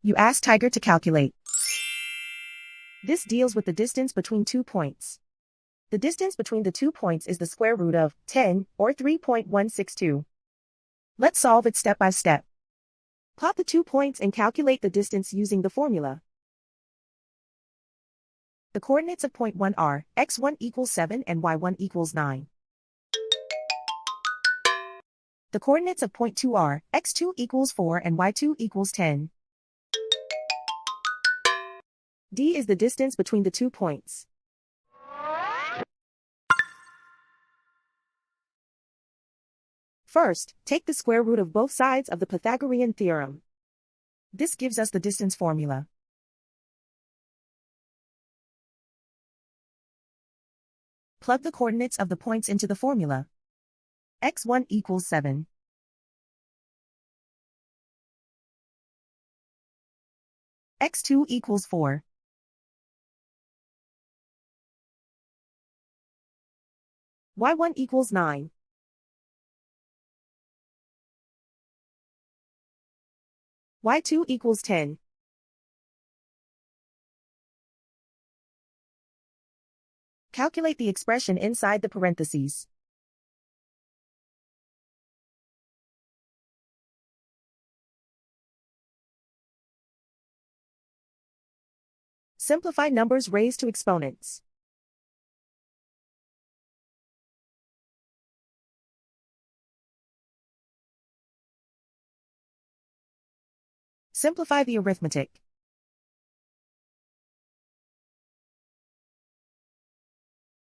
You ask Tiger to calculate. This deals with the distance between 2 points. The distance between the 2 points is the square root of 10, or 3.162. Let's solve it step by step. Plot the 2 points and calculate the distance using the formula. The coordinates of point 1 are x1 equals 7 and y1 equals 9. The coordinates of point 2 are x2 equals 4 and y2 equals 10. D is the distance between the 2 points. First, take the square root of both sides of the Pythagorean theorem. This gives us the distance formula. Plug the coordinates of the points into the formula. x1 equals 7. x2 equals 4. y1 equals 9. y2 equals 10. Calculate the expression inside the parentheses. Simplify numbers raised to exponents. Simplify the arithmetic.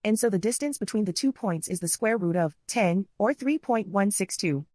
And so the distance between the 2 points is the square root of 10, or 3.162.